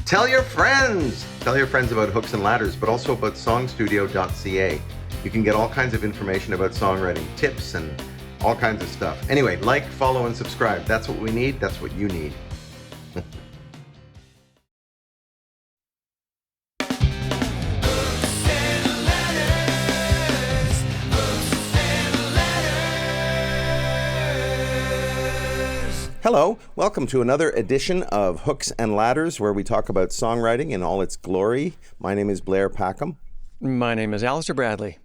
Tell your friends! Tell your friends about Hooks and Ladders, but also about songstudio.ca. You can get all kinds of information about songwriting, tips, and all kinds of stuff. Anyway, like, follow, and subscribe. That's what we need. That's what you need. Hello, welcome to another edition of Hooks and Ladders, where we talk about songwriting in all its glory. My name is Blair Packham. My name is Allister Bradley.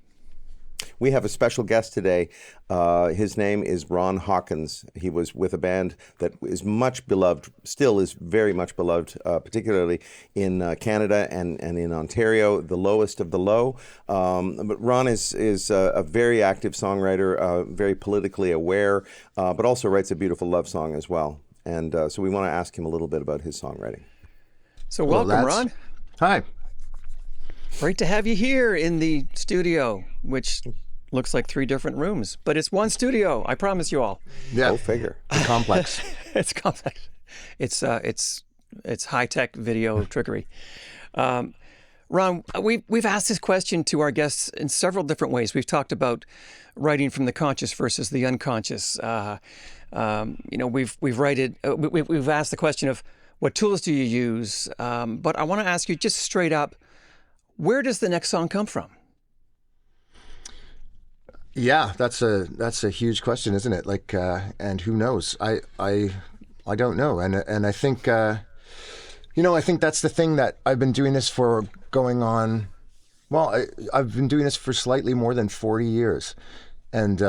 We have a special guest today. His name is Ron Hawkins. He was with a band that is much beloved, still is very much beloved, particularly in Canada and in Ontario, The Lowest of the Low. But Ron is a very active songwriter, very politically aware, but also writes a beautiful love song as well. And so we want to ask him a little bit about his songwriting. So welcome, Ron. Hi. Great to have you here in the studio, which looks like 3 different rooms, but it's one studio. I promise you all. Yeah. Go figure. It's complex. It's complex. It's high-tech video trickery. Ron, we've asked this question to our guests in several different ways. We've talked about writing from the conscious versus the unconscious. We've asked the question of what tools do you use, but I want to ask you just straight up, where does the next song come from? Yeah, that's a huge question, isn't it? Like, and who knows? I don't know, and I think I think that's the thing that I've been doing this for going on. Well, I've been doing this for slightly more than 40 years, and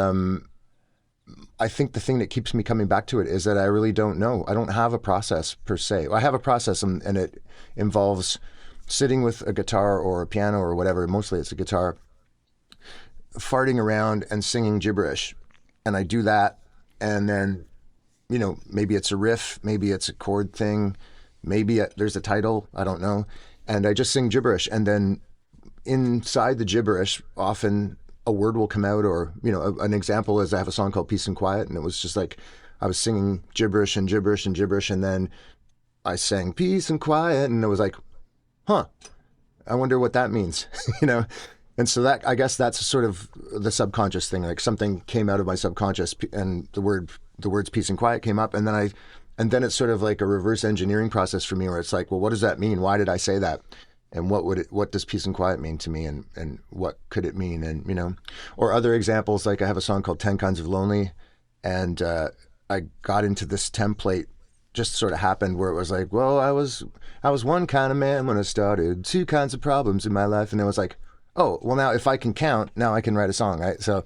I think the thing that keeps me coming back to it is that I really don't know. I don't have a process per se. I have a process, and it involves sitting with a guitar or a piano or whatever, mostly it's a guitar, farting around and singing gibberish. And I do that, and then, maybe it's a riff, maybe it's a chord thing, maybe there's a title, I don't know. And I just sing gibberish. And then inside the gibberish, often a word will come out, or, an example is I have a song called Peace and Quiet, and it was just like I was singing gibberish and gibberish and gibberish, and then I sang peace and quiet, and it was like, I wonder what that means, And so that, I guess that's sort of the subconscious thing. Like something came out of my subconscious, and the words peace and quiet came up, and then it's sort of like a reverse engineering process for me, where it's like, well, what does that mean? Why did I say that? And what does peace and quiet mean to me? And what could it mean? And, or other examples, like I have a song called 10 Kinds of Lonely, and I got into this template, just sort of happened, where it was like, well, I was one kind of man when I started, 2 kinds of problems in my life. And it was like, oh, well, now if I can count, now I can write a song, right? So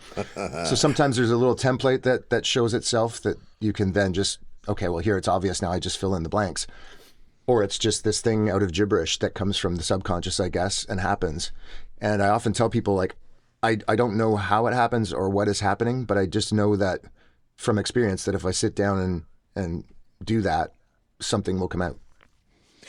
sometimes there's a little template that shows itself that you can then just, okay, well, here it's obvious, now I just fill in the blanks. Or it's just this thing out of gibberish that comes from the subconscious, I guess, and happens. And I often tell people, like, I don't know how it happens or what is happening, but I just know that from experience that if I sit down and do that, something will come out.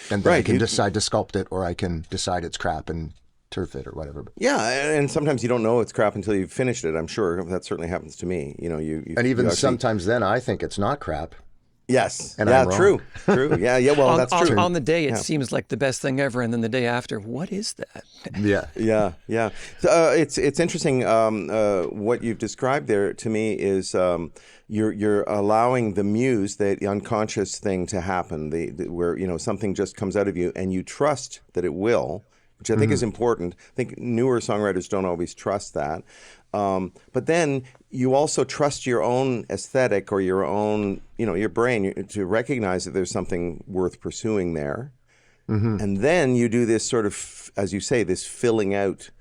And then I can decide to sculpt it, or I can decide it's crap and turf it or whatever. Yeah, and sometimes you don't know it's crap until you've finished it. I'm sure that certainly happens to me. And even sometimes then I think it's not crap. Yes. And yeah, I'm wrong. True. Yeah. Well, that's true. On the day, it seems like the best thing ever, and then the day after, what is that? Yeah. It's interesting. What you've described there to me is you're allowing the muse, the unconscious thing, to happen. Where something just comes out of you, and you trust that it will, which I think is important. I think newer songwriters don't always trust that. But then you also trust your own aesthetic, or your own, your brain, to recognize that there's something worth pursuing there. Mm-hmm. And then you do this sort of, as you say, this filling out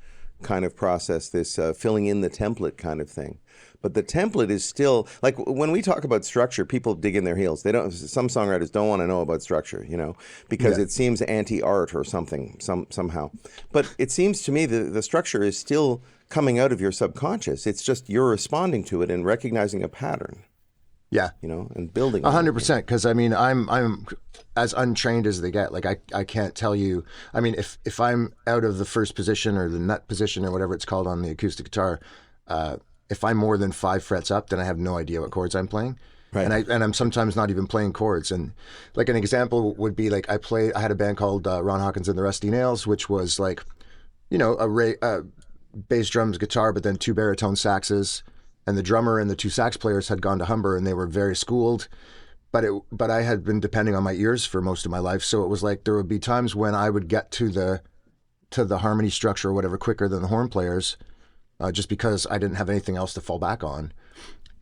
kind of process, this filling in the template kind of thing. But the template is still, like, when we talk about structure, people dig in their heels. Some songwriters don't want to know about structure, because it seems anti-art or something, somehow. But it seems to me the structure is still coming out of your subconscious. It's just you're responding to it and recognizing a pattern. Yeah. And building. 100%. Because I'm as untrained as they get. Like I can't tell you. I mean, if I'm out of the first position or the nut position or whatever it's called on the acoustic guitar, if I'm more than 5 frets up, then I have no idea what chords I'm playing. Right. And I'm sometimes not even playing chords. And like an example would be like I had a band called Ron Hawkins and the Rusty Nails, which was like, you know, bass, drums, guitar, but then 2 baritone saxes, and the drummer and the 2 sax players had gone to Humber and they were very schooled. But I had been depending on my ears for most of my life, so it was like there would be times when I would get to the harmony structure or whatever quicker than the horn players, just because I didn't have anything else to fall back on,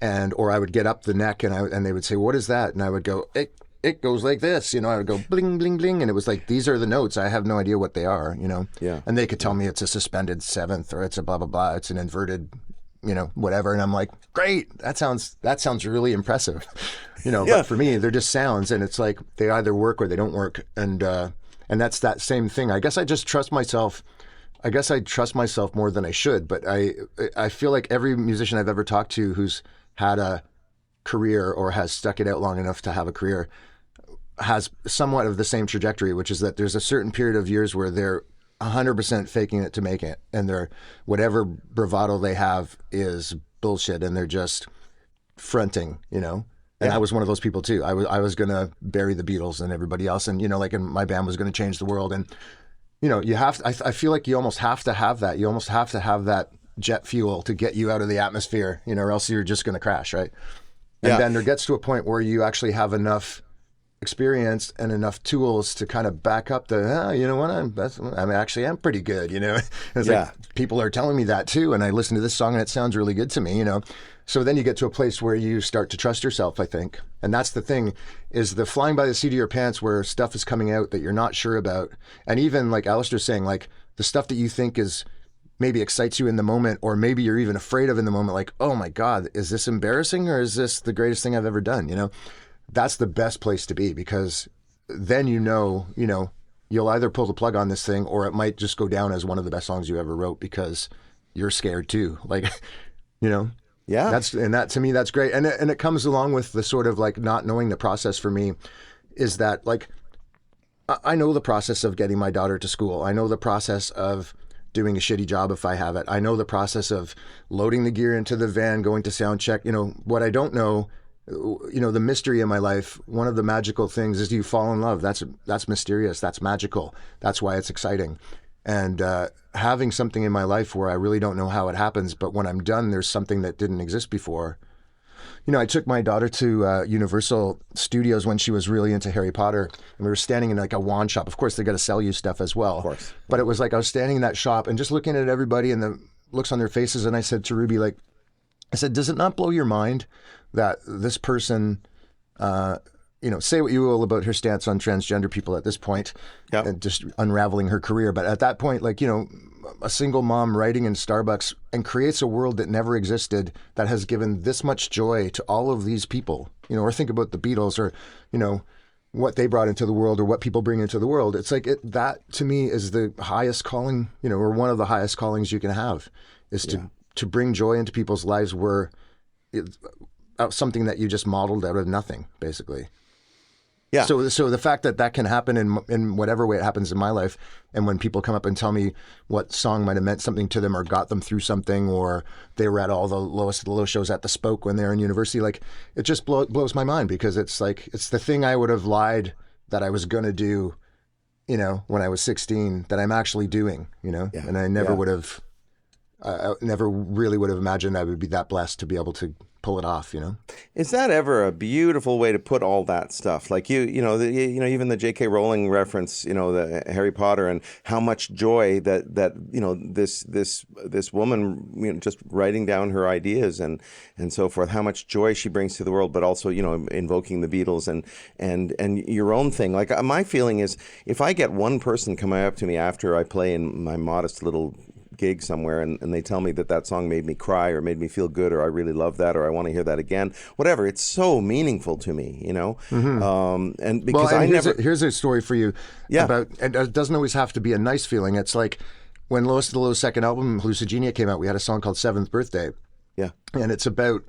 or I would get up the neck and they would say, "What is that?" And I would go, "It goes like this," you know. I would go bling bling bling, and it was like, these are the notes. I have no idea what they are, you know. Yeah. And they could tell me it's a suspended seventh or it's a blah blah blah. It's an inverted, you know, whatever. And I'm like, great, that sounds really impressive, you know. Yeah. But for me, they're just sounds, and it's like they either work or they don't work, and that's that same thing. I guess I just trust myself. I guess I trust myself more than I should, but I feel like every musician I've ever talked to who's had a career or has stuck it out long enough to have a career has somewhat of the same trajectory, which is that there's a certain period of years where they're 100% faking it to make it, and they're whatever bravado they have is bullshit, and they're just fronting, you know. And Yeah. I was one of those people too. I was gonna bury the Beatles and everybody else, and you know, like, and my band was gonna change the world, and you know, you have. I feel like you almost have to have that. You almost have to have that jet fuel to get you out of the atmosphere, you know, or else you're just gonna crash, right? And Yeah. then there gets to a point where you actually have enough experience and enough tools to kind of back up you know what, I'm pretty good, you know. And it's Yeah. like, people are telling me that too, and I listen to this song and it sounds really good to me, you know. So then you get to a place where you start to trust yourself, I think. And that's the thing, is the flying by the seat of your pants where stuff is coming out that you're not sure about. And even like Allister's saying, like the stuff that you think is maybe excites you in the moment, or maybe you're even afraid of in the moment, like, oh my God, is this embarrassing or is this the greatest thing I've ever done? You know, that's the best place to be, because then you know, you'll either pull the plug on this thing or it might just go down as one of the best songs you ever wrote because you're scared too. Like, you know, Yeah. that to me, that's great. And it comes along with the sort of like not knowing the process for me is that like, I know the process of getting my daughter to school. I know the process of doing a shitty job if I have it. I know the process of loading the gear into the van, going to sound check. You know, what I don't know, you know, the mystery in my life, one of the magical things is you fall in love. That's mysterious. That's magical. That's why it's exciting. And having something in my life where I really don't know how it happens, but when I'm done, there's something that didn't exist before. You know, I took my daughter to Universal Studios when she was really into Harry Potter, and we were standing in like a wand shop. Of course, they got to sell you stuff as well. Of course. But it was like I was standing in that shop and just looking at everybody and the looks on their faces, and I said to Ruby, like, I said, does it not blow your mind that this person, you know, say what you will about her stance on transgender people at this point, Yeah. and just unraveling her career. But at that point, like, you know, a single mom writing in Starbucks and creates a world that never existed that has given this much joy to all of these people, you know, or think about the Beatles or, you know, what they brought into the world or what people bring into the world. It's like that to me is the highest calling, you know, or one of the highest callings you can have is to bring joy into people's lives where it's something that you just modeled out of nothing, basically. Yeah. So the fact that can happen in whatever way it happens in my life, and when people come up and tell me what song might have meant something to them or got them through something, or they were at all the lowest of the low shows at the Spoke when they were in university, like it just blows my mind, because it's like it's the thing I would have lied that I was going to do, you know, when I was 16 that I'm actually doing, you know, and I never would have, I never really would have imagined I would be that blessed to be able to pull it off, you know. Is that ever a beautiful way to put all that stuff? Like even the J.K. Rowling reference, you know, the Harry Potter, and how much joy that you know this woman, you know, just writing down her ideas and so forth. How much joy she brings to the world, but also, you know, invoking the Beatles and your own thing. Like my feeling is, if I get one person coming up to me after I play in my modest little gig somewhere and they tell me that song made me cry or made me feel good, or I really love that, or I want to hear that again, whatever, it's so meaningful to me, you know. And because here's a story for you about, and it doesn't always have to be a nice feeling. It's like when Lois the Low's second album Hallucigenia came out, we had a song called Seventh Birthday, and it's about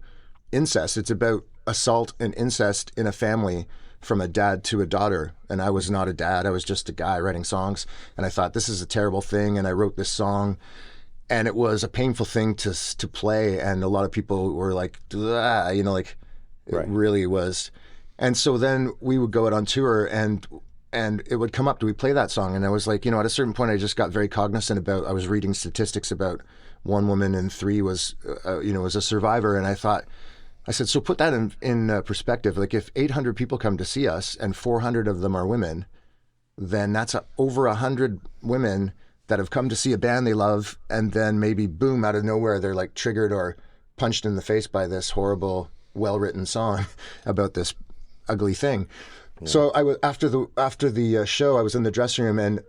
incest. It's about assault and incest in a family from a dad to a daughter. And I was not a dad. I was just a guy writing songs. And I thought, this is a terrible thing. And I wrote this song, and it was a painful thing to play. And a lot of people were like, you know, like, It Right. really was. And so then we would go out on tour, and it would come up, do we play that song? And I was like, at a certain point, I just got very cognizant about, I was reading statistics about 1 woman in 3 was, was a survivor. And I said, so put that in perspective. Like if 800 people come to see us and 400 of them are women, then that's over 100 women that have come to see a band they love. And then maybe boom, out of nowhere, they're like triggered or punched in the face by this horrible, well-written song about this ugly thing. Yeah. So I was after the show, I was in the dressing room, and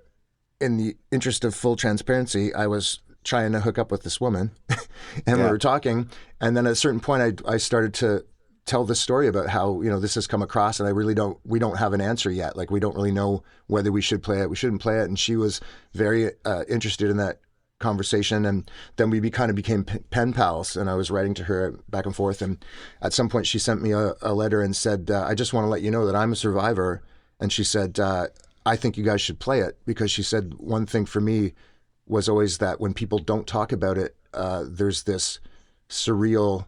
in the interest of full transparency, I was trying to hook up with this woman, and we were talking. And then at a certain point, I started to tell this story about how this has come across, and we don't have an answer yet. Like we don't really know whether we should play it, we shouldn't play it. And she was very interested in that conversation, and then we kind of became pen pals, and I was writing to her back and forth, and at some point she sent me a letter and said, I just want to let you know that I'm a survivor. And she said, I think you guys should play it, because she said one thing for me was always that when people don't talk about it, there's this surreal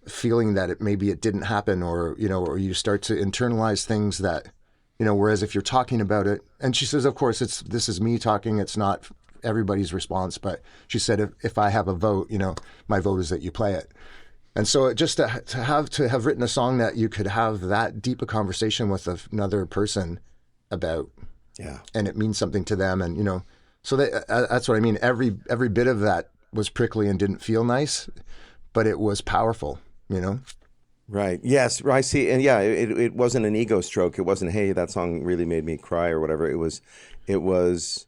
feeling that maybe it didn't happen, or you start to internalize things that, whereas if you're talking about it, and she says, of course, this is me talking, it's not everybody's response, but she said, if I have a vote, my vote is that you play it. And so just to have written a song that you could have that deep a conversation with another person about, and it means something to them, and so that's what I mean. Every bit of that was prickly and didn't feel nice, but it was powerful, Right. Yes. I see. And yeah, it wasn't an ego stroke. It wasn't, hey, that song really made me cry or whatever. It was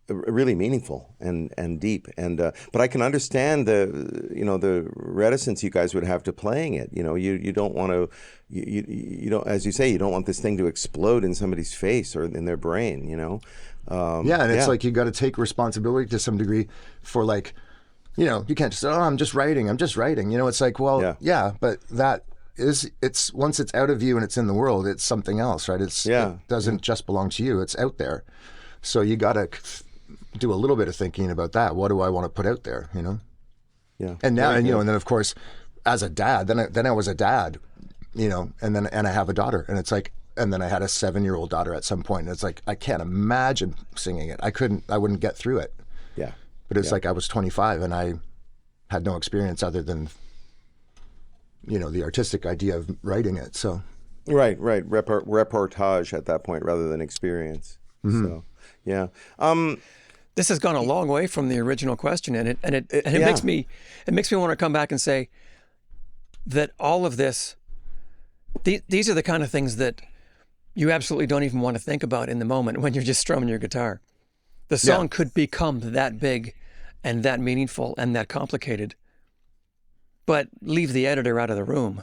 really meaningful and deep. And but I can understand the reticence you guys would have to playing it. You don't want to, you don't, as you say, you don't want this thing to explode in somebody's face or in their brain. It's like you got to take responsibility to some degree for, like, you can't just say, oh, I'm just writing. It's like, well, but it's once it's out of you and it's in the world, it's something else, right? It doesn't just belong to you. It's out there. So you got to do a little bit of thinking about that. What do I want to put out there, Yeah. And now, and then of course, as a dad, then I was a dad, and I have a daughter, and it's like, and then I had a 7-year-old daughter at some point, and it's like, I can't imagine singing it. I wouldn't get through it. Yeah. But it's like I was 25 and I had no experience other than, the artistic idea of writing it. So. Right. Reportage at that point rather than experience. Mm-hmm. So, yeah. This has gone a long way from the original question, and it makes me want to come back and say that all of this, these are the kind of things that you absolutely don't even want to think about in the moment when you're just strumming your guitar. The song could become that big and that meaningful and that complicated, but leave the editor out of the room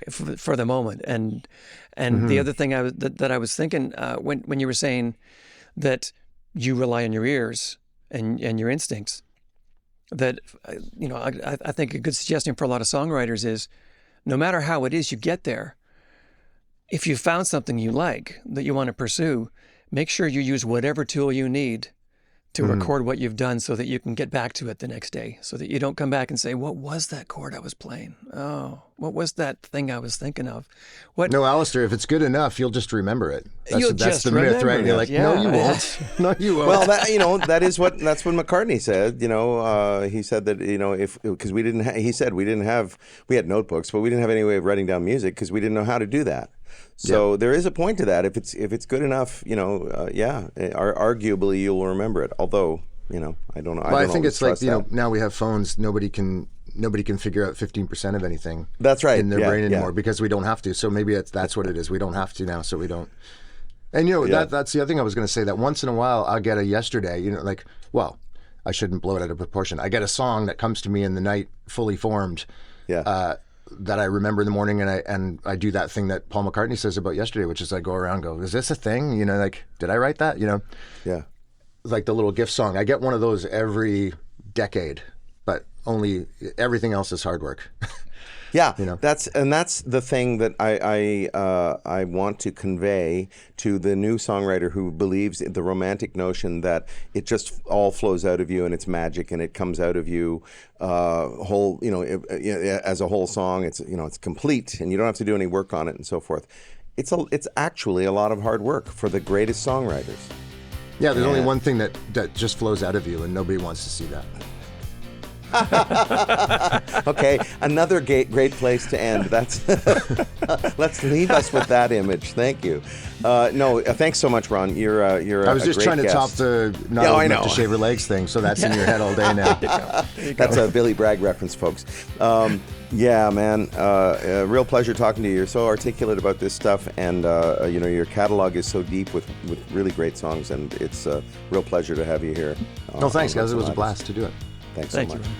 for the moment. And the other thing that I was thinking when you were saying that you rely on your ears and your instincts, that I think a good suggestion for a lot of songwriters is, no matter how it is you get there, if you found something you like that you want to pursue, make sure you use whatever tool you need to record what you've done, so that you can get back to it the next day, so that you don't come back and say, what was that chord I was playing? Oh, what was that thing I was thinking of? No, Allister, if it's good enough, you'll just remember it. That's the myth, right? You're like, no, you won't. No, you won't. Well, that's what McCartney said. He said that, because we didn't, we had notebooks, but we didn't have any way of writing down music because we didn't know how to do that. So there is a point to that. If it's good enough, arguably you'll remember it. Although, I don't know. Well, I think it's like, now we have phones. Nobody can figure out 15% of anything. That's right. In their brain anymore, because we don't have to. So maybe that's what it is. We don't have to now, so we don't. And that's the other thing I was going to say. That once in a while I'll get a yesterday. I shouldn't blow it out of proportion. I get a song that comes to me in the night, fully formed. Yeah. That I remember in the morning, and I do that thing that Paul McCartney says about yesterday, which is I go around and go, is this a thing? Did I write that? Yeah. Like the little gift song. I get one of those every decade, but only everything else is hard work. Yeah, You know? that's the thing that I want to convey to the new songwriter who believes in the romantic notion that it just all flows out of you and it's magic and it comes out of you whole, as a whole song. It's it's complete and you don't have to do any work on it and so forth. It's actually a lot of hard work for the greatest songwriters. Yeah, there's only one thing that just flows out of you, and nobody wants to see that. Okay, another great place to end. That's let's leave us with that image. Thank you. Thanks so much, Ron. You're I was just great trying to guest. top the not old enough to shave her legs thing, so that's in your head all day now. That's a Billy Bragg reference, folks. Yeah, man. A real pleasure talking to you. You're so articulate about this stuff, and your catalog is so deep with really great songs, and it's a real pleasure to have you here. No, thanks, guys. It was a blast to do it. Thanks so much. Thank you.